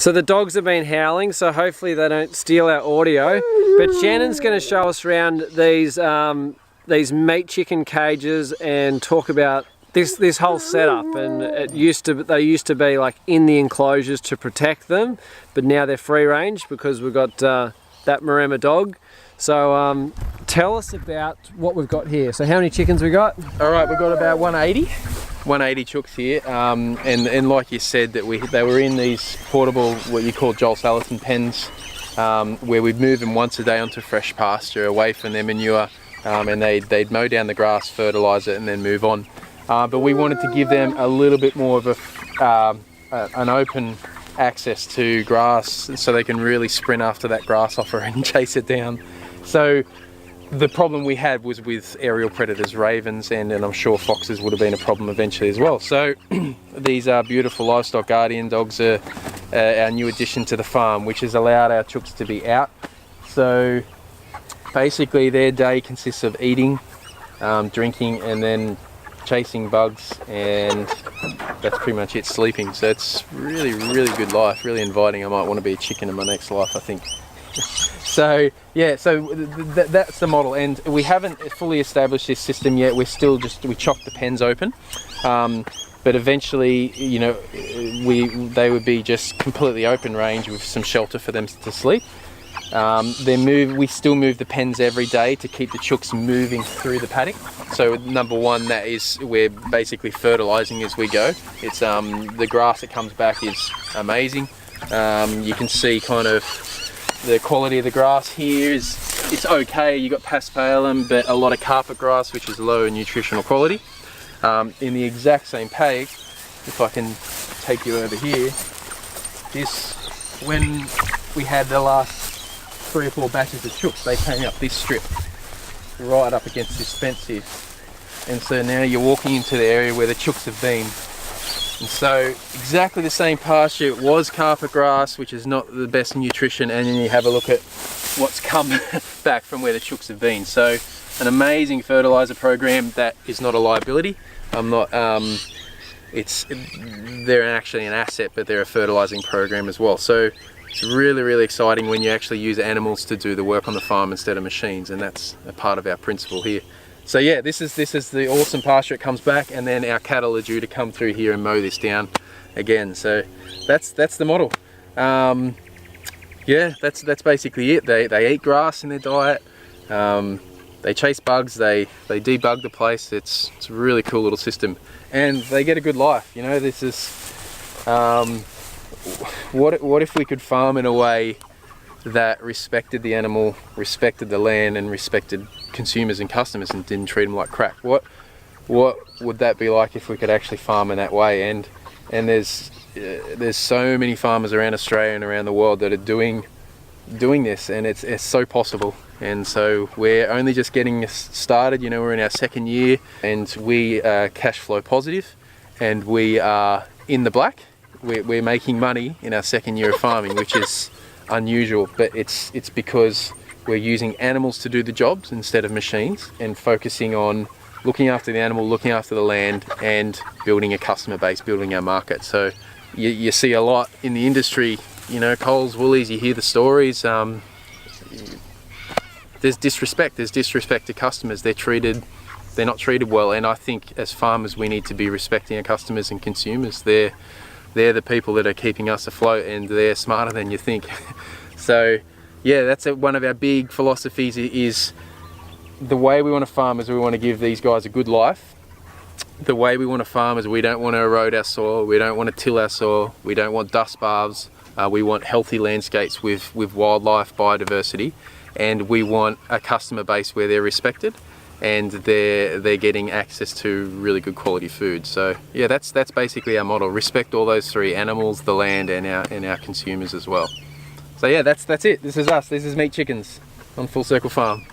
So the dogs have been howling, so hopefully they don't steal our audio. But Shannon's going to show us around these meat chicken cages and talk about this whole setup. And they used to be like in the enclosures to protect them, but now they're free range because we've got that Maremma dog. So tell us about what we've got here. So how many chickens we got? All right, we've got about 180 chooks here, and like you said, that they were in these portable, what you call Joel Salatin pens, where we'd move them once a day onto fresh pasture, away from their manure, and they'd mow down the grass, fertilise it, and then move on. But we wanted to give them a little bit more of an open access to grass, so they can really sprint after that grasshopper and chase it down. So the problem we had was with aerial predators, ravens, and I'm sure foxes would have been a problem eventually as well. So these are beautiful livestock guardian dogs are our new addition to the farm, which has allowed our chooks to be out. So basically their day consists of eating, drinking, and then chasing bugs, and that's pretty much it, sleeping. So it's really, really good life, really inviting. I might want to be a chicken in my next life, I think. So yeah, so that's the model, and we haven't fully established this system yet. We're still we chock the pens open, but eventually, you know, they would be just completely open range with some shelter for them to sleep. We still move the pens every day to keep the chooks moving through the paddock. So number one, that is, we're basically fertilizing as we go. It's the grass that comes back is amazing. You can see kind of the quality of the grass here it's okay. You got paspalum, but a lot of carpet grass, which is low in nutritional quality. In the exact same paddock, if I can take you over here, when we had the last 3 or 4 batches of chooks, they came up this strip right up against this fence here, and so now you're walking into the area where the chooks have been. And so exactly the same pasture, it was carpet grass, which is not the best nutrition, and then you have a look at what's come back from where the chooks have been. So an amazing fertilizer program that is not a liability. They're actually an asset, but they're a fertilizing program as well. So it's really, really exciting when you actually use animals to do the work on the farm instead of machines, and that's a part of our principle here. So yeah, this is the awesome pasture. It comes back, and then our cattle are due to come through here and mow this down again. So that's the model. Yeah, that's basically it. They eat grass in their diet. They chase bugs. They debug the place. It's a really cool little system, and they get a good life. You know, this is what if we could farm in a way that respected the animal, respected the land, and respected consumers and customers, and didn't treat them like crap? What would that be like if we could actually farm in that way? And there's so many farmers around Australia and around the world that are doing this, and it's so possible. And so we're only just getting started. You know, we're in our 2nd year, and we are cash flow positive, and we are in the black. We're making money in our 2nd year of farming, which is unusual, but it's because we're using animals to do the jobs instead of machines, and focusing on looking after the animal, looking after the land, and building a customer base, building our market. So you see a lot in the industry, you know, Coles, Woolies, you hear the stories. There's disrespect to customers. They're not treated well, and I think as farmers we need to be respecting our customers and consumers. They're the people that are keeping us afloat, and they're smarter than you think. So yeah, that's one of our big philosophies, is the way we want to farm is we want to give these guys a good life. The way we want to farm is we don't want to erode our soil, we don't want to till our soil, we don't want dust baths, we want healthy landscapes with wildlife, biodiversity, and we want a customer base where they're respected and they're getting access to really good quality food. So yeah, that's basically our model. Respect all those 3: animals, the land, and our consumers as well. So yeah, that's it. This is us. This is Meat Chickens on Full Circle Farm.